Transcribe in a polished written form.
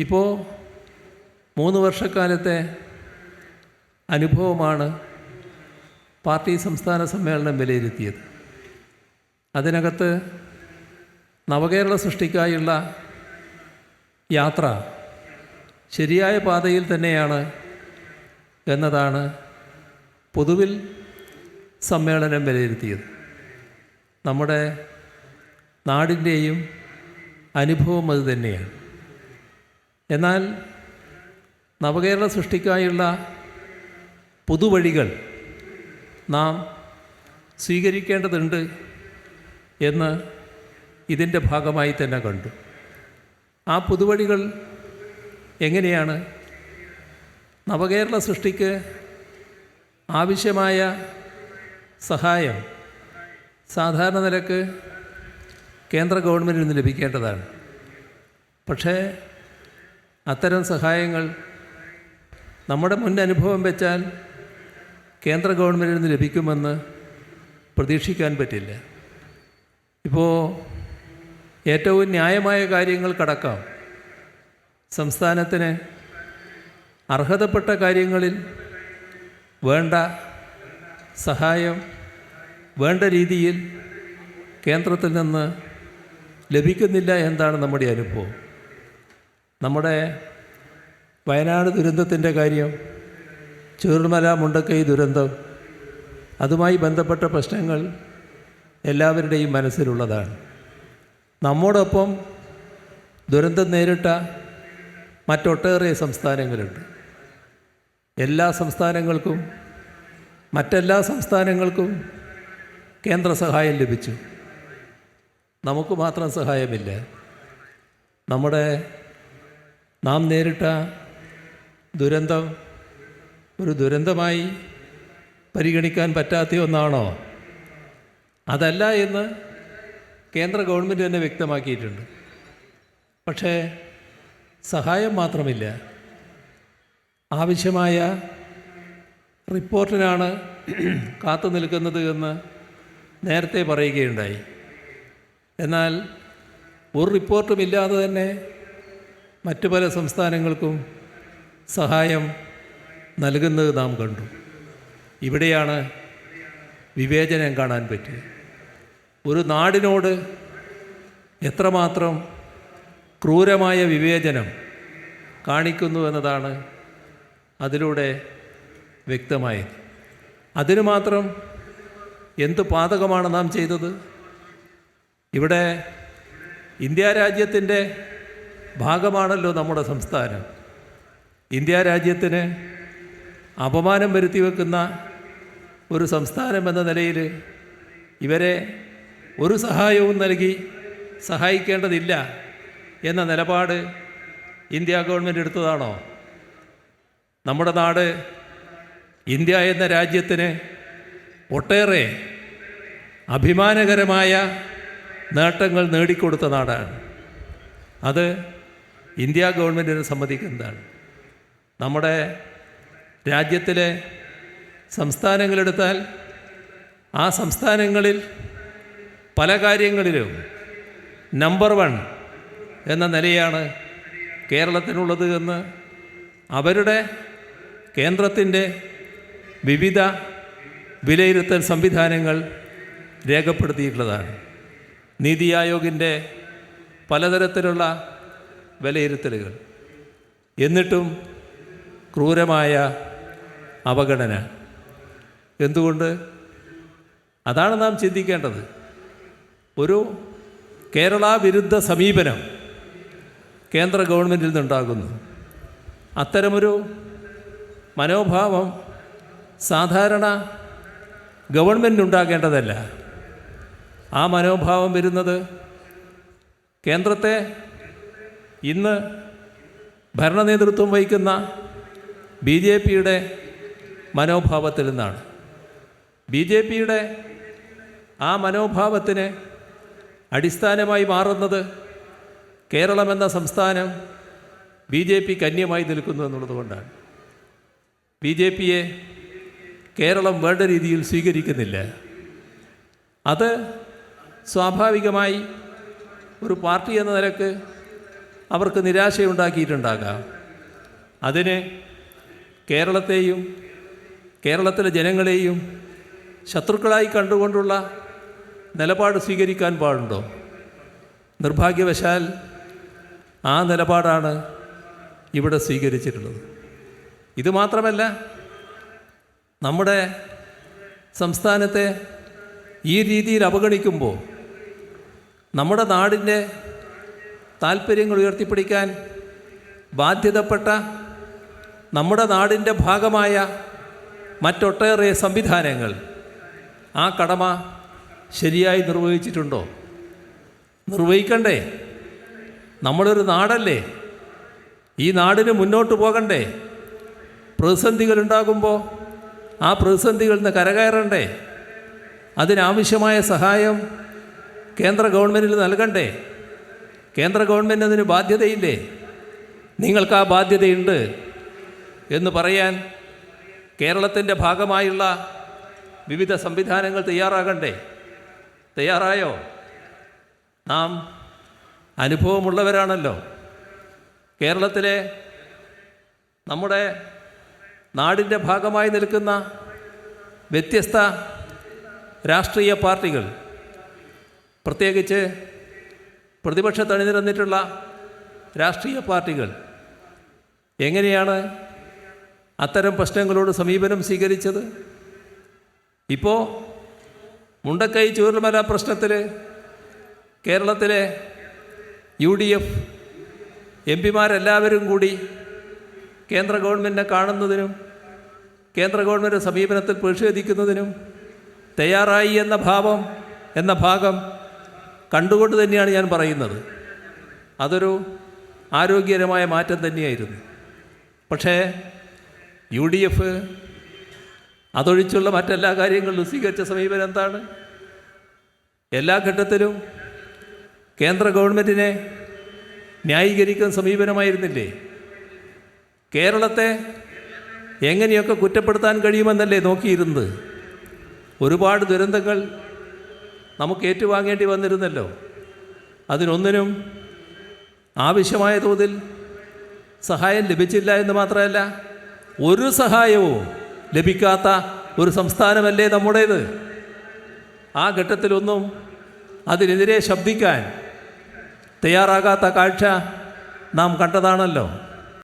ഇപ്പോൾ 3 വർഷക്കാലത്തെ അനുഭവമാണ് പാർട്ടി സംസ്ഥാന സമ്മേളനം വിലയിരുത്തിയത്. അതിനകത്ത് നവകേരള സൃഷ്ടിക്കായുള്ള യാത്ര ശരിയായ പാതയിൽ തന്നെയാണ് എന്നതാണ് പൊതുവിൽ സമ്മേളനം വിലയിരുത്തിയത്. നമ്മുടെ നാടിൻ്റെയും അനുഭവം അത് തന്നെയാണ്. എന്നാൽ നവകേരള സൃഷ്ടിക്കായുള്ള പുതുവഴികൾ നാം സ്വീകരിക്കേണ്ടതുണ്ട് എന്ന് ഇതിൻ്റെ ഭാഗമായി തന്നെ കണ്ടു. ആ പുതുവഴികൾ എങ്ങനെയാണ്? നവകേരള സൃഷ്ടിക്ക് ആവശ്യമായ സഹായം സാധാരണ നിലക്ക് കേന്ദ്ര ഗവൺമെൻറ്റിൽ നിന്ന് ലഭിക്കേണ്ടതാണ്. പക്ഷേ അത്തരം സഹായങ്ങൾ നമ്മുടെ മുൻ അനുഭവം വെച്ചാൽ കേന്ദ്ര ഗവൺമെൻറ്റിൽ നിന്ന് ലഭിക്കുമെന്ന് പ്രതീക്ഷിക്കാൻ പറ്റില്ല. ഇപ്പോൾ ഏറ്റവും ന്യായമായ കാര്യങ്ങൾ കടക്കാം. സംസ്ഥാനത്തിന് അർഹതപ്പെട്ട കാര്യങ്ങളിൽ വേണ്ട സഹായം വേണ്ട രീതിയിൽ കേന്ദ്രത്തിൽ നിന്ന് ലഭിക്കുന്നില്ല എന്നതാണ് നമ്മുടെ അനുഭവം. നമ്മുടെ വയനാട് ദുരന്തത്തിൻ്റെ കാര്യം, ചൂരൽമല മുണ്ടക്കൈ ദുരന്തം, അതുമായി ബന്ധപ്പെട്ട പ്രശ്നങ്ങൾ എല്ലാവരുടെയും മനസ്സിലുള്ളതാണ്. നമ്മോടൊപ്പം ദുരന്തം നേരിട്ട മറ്റൊട്ടേറെ സംസ്ഥാനങ്ങളുണ്ട്. എല്ലാ സംസ്ഥാനങ്ങൾക്കും മറ്റെല്ലാ സംസ്ഥാനങ്ങൾക്കും കേന്ദ്ര സഹായം ലഭിച്ചു. നമുക്ക് മാത്രം സഹായമില്ല. നാം നേരിട്ട ദുരന്തം ഒരു ദുരന്തമായി പരിഗണിക്കാൻ പറ്റാത്ത ഒന്നാണോ? അതല്ല എന്ന് കേന്ദ്ര ഗവൺമെൻറ് തന്നെ വ്യക്തമാക്കിയിട്ടുണ്ട്. പക്ഷേ സഹായം മാത്രമില്ല, ആവശ്യമായ റിപ്പോർട്ടിനാണ് കാത്തു നിൽക്കുന്നത് എന്ന് നേരത്തെ പറയുകയുണ്ടായി. എന്നാൽ ഒരു റിപ്പോർട്ടുമില്ലാതെ തന്നെ മറ്റു പല സംസ്ഥാനങ്ങൾക്കും സഹായം നൽകുന്നത് നാം കണ്ടു. ഇവിടെയാണ് വിവേചനം കാണാൻ പറ്റുക. ഒരു നാടിനോട് എത്രമാത്രം ക്രൂരമായ വിവേചനം കാണിക്കുന്നു എന്നതാണ് അതിലൂടെ വ്യക്തമായത്. അതിനു മാത്രം എന്ത് പാതകമാണ് നാം ചെയ്തത്? ഇവിടെ ഇന്ത്യ രാജ്യത്തിൻ്റെ ഭാഗമാണല്ലോ നമ്മുടെ സംസ്ഥാനം. ഇന്ത്യ രാജ്യത്തിന് അപമാനം വരുത്തി വെക്കുന്ന ഒരു സംസ്ഥാനം എന്ന നിലയിൽ ഇവരെ ഒരു സഹായവും നൽകി സഹായിക്കേണ്ടതില്ല എന്ന നിലപാട് ഇന്ത്യ ഗവൺമെൻറ് എടുത്തതാണോ? നമ്മുടെ നാട് ഇന്ത്യ എന്ന രാജ്യത്തിന് ഒട്ടേറെ അഭിമാനകരമായ നേട്ടങ്ങൾ നേടിക്കൊടുത്ത നാടാണ്. അത് ഇന്ത്യ ഗവൺമെൻറ്റിന് സമ്മതിക്കുന്നതാണ്. നമ്മുടെ രാജ്യത്തിലെ സംസ്ഥാനങ്ങളെടുത്താൽ ആ സംസ്ഥാനങ്ങളിൽ പല കാര്യങ്ങളിലും നമ്പർ 1 എന്ന നിലയാണ് കേരളത്തിനുള്ളത് എന്ന് അവരുടെ കേന്ദ്രത്തിൻ്റെ വിവിധ വിലയിരുത്തൽ സംവിധാനങ്ങൾ രേഖപ്പെടുത്തിയിട്ടുള്ളതാണ്. നീതി ആയോഗിൻ്റെ പലതരത്തിലുള്ള വിലയിരുത്തലുകൾ. എന്നിട്ടും ക്രൂരമായ അവഗണന. എന്തുകൊണ്ട്? അതാണ് നാം ചിന്തിക്കേണ്ടത്. ഒരു കേരള വിരുദ്ധ സമീപനം കേന്ദ്ര ഗവൺമെൻറ്റിൽ നിന്നുണ്ടാകുന്നു. അത്തരമൊരു മനോഭാവം സാധാരണ ഗവൺമെൻറ് ഉണ്ടാകേണ്ടതല്ല. ആ മനോഭാവം വരുന്നത് കേന്ദ്രത്തെ ഇന്ന് ഭരണനേതൃത്വം വഹിക്കുന്ന BJPയുടെ മനോഭാവത്തിൽ നിന്നാണ്. BJPയുടെ ആ മനോഭാവത്തിന് അടിസ്ഥാനമായി മാറുന്നത് കേരളമെന്ന സംസ്ഥാനം BJPക്ക് അന്യമായി നിൽക്കുന്നു എന്നുള്ളത് കൊണ്ടാണ്. BJPയെ കേരളം വേണ്ട രീതിയിൽ സ്വീകരിക്കുന്നില്ല. അത് സ്വാഭാവികമായി ഒരു പാർട്ടി എന്ന നിലക്ക് അവർക്ക് നിരാശയുണ്ടാക്കിയിട്ടുണ്ടാകാം. അതിന് കേരളത്തെയും കേരളത്തിലെ ജനങ്ങളെയും ശത്രുക്കളായി കണ്ടുകൊണ്ടുള്ള നിലപാട് സ്വീകരിക്കാൻ പാടുണ്ടോ? നിർഭാഗ്യവശാൽ ആ നിലപാടാണ് ഇവിടെ സ്വീകരിച്ചിട്ടുള്ളത്. ഇത് മാത്രമല്ല, നമ്മുടെ സംസ്ഥാനത്തെ ഈ രീതിയിൽ അവഗണിക്കുമ്പോൾ നമ്മുടെ നാടിൻ്റെ താല്പര്യങ്ങൾ ഉയർത്തിപ്പിടിക്കാൻ ബാധ്യതപ്പെട്ട നമ്മുടെ നാടിൻ്റെ ഭാഗമായ മറ്റൊട്ടേറെ സംവിധാനങ്ങൾ ആ കടമ ശരിയായി നിർവഹിച്ചിട്ടുണ്ടോ? നിർവഹിക്കണ്ടേ? നമ്മളൊരു നാടല്ലേ? ഈ നാടിന് മുന്നോട്ട് പോകണ്ടേ? പ്രതിസന്ധികളുണ്ടാകുമ്പോൾ ആ പ്രതിസന്ധികളിൽ നിന്ന് കരകയറണ്ടേ? അതിനാവശ്യമായ സഹായം കേന്ദ്ര ഗവൺമെൻറ്റിന് നൽകണ്ടേ? കേന്ദ്ര ഗവൺമെൻറ് അതിന് ബാധ്യതയില്ലേ? നിങ്ങൾക്ക് ആ ബാധ്യതയുണ്ട് എന്ന് പറയാൻ കേരളത്തിൻ്റെ ഭാഗമായുള്ള വിവിധ സംവിധാനങ്ങൾ തയ്യാറാകണ്ടേ? തയ്യാറായോ? നാം അനുഭവമുള്ളവരാണല്ലോ. കേരളത്തിലെ നമ്മുടെ നാടിൻ്റെ ഭാഗമായി നിൽക്കുന്ന വ്യത്യസ്ത രാഷ്ട്രീയ പാർട്ടികൾ, പ്രത്യേകിച്ച് പ്രതിപക്ഷത്ത് അണിനിരന്നിട്ടുള്ള രാഷ്ട്രീയ പാർട്ടികൾ എങ്ങനെയാണ് അത്തരം പ്രശ്നങ്ങളോട് സമീപനം സ്വീകരിച്ചത്? ഇപ്പോൾ മുണ്ടക്കൈ ചൂരൽമല പ്രശ്നത്തിൽ കേരളത്തിലെ UDF എംപിമാരെല്ലാവരും കൂടി കേന്ദ്ര ഗവൺമെൻറ്റിനെ കാണുന്നതിനും കേന്ദ്ര ഗവൺമെൻറ് സമീപനത്തിൽ പ്രതിഷേധിക്കുന്നതിനും തയ്യാറായി എന്ന ഭാഗം കണ്ടുകൊണ്ട് തന്നെയാണ് ഞാൻ പറയുന്നത്. അതൊരു ആരോഗ്യകരമായ മാറ്റം തന്നെയായിരുന്നു. പക്ഷേ UDF അതൊഴിച്ചുള്ള മറ്റെല്ലാ കാര്യങ്ങളിലും സ്വീകരിച്ച സമീപനം എന്താണ്? എല്ലാ ഘട്ടത്തിലും കേന്ദ്ര ഗവൺമെൻറ്റിനെ ന്യായീകരിക്കുന്ന സമീപനമായിരുന്നില്ലേ? കേരളത്തെ എങ്ങനെയൊക്കെ കുറ്റപ്പെടുത്താൻ കഴിയുമെന്നല്ലേ നോക്കിയിരുന്നത്? ഒരുപാട് ദുരന്തങ്ങൾ നമുക്ക് ഏറ്റുവാങ്ങേണ്ടി വന്നിരുന്നല്ലോ. അതിനൊന്നിനും ആവശ്യമായ തോതിൽ സഹായം ലഭിച്ചില്ല എന്ന് മാത്രമല്ല, ഒരു സഹായവും ലഭിക്കാത്ത ഒരു സംസ്ഥാനമല്ലേ നമ്മുടേത്. ആ ഘട്ടത്തിലൊന്നും അതിനെതിരെ ശബ്ദിക്കാൻ തയ്യാറാകാത്ത കാഴ്ച നാം കണ്ടതാണല്ലോ.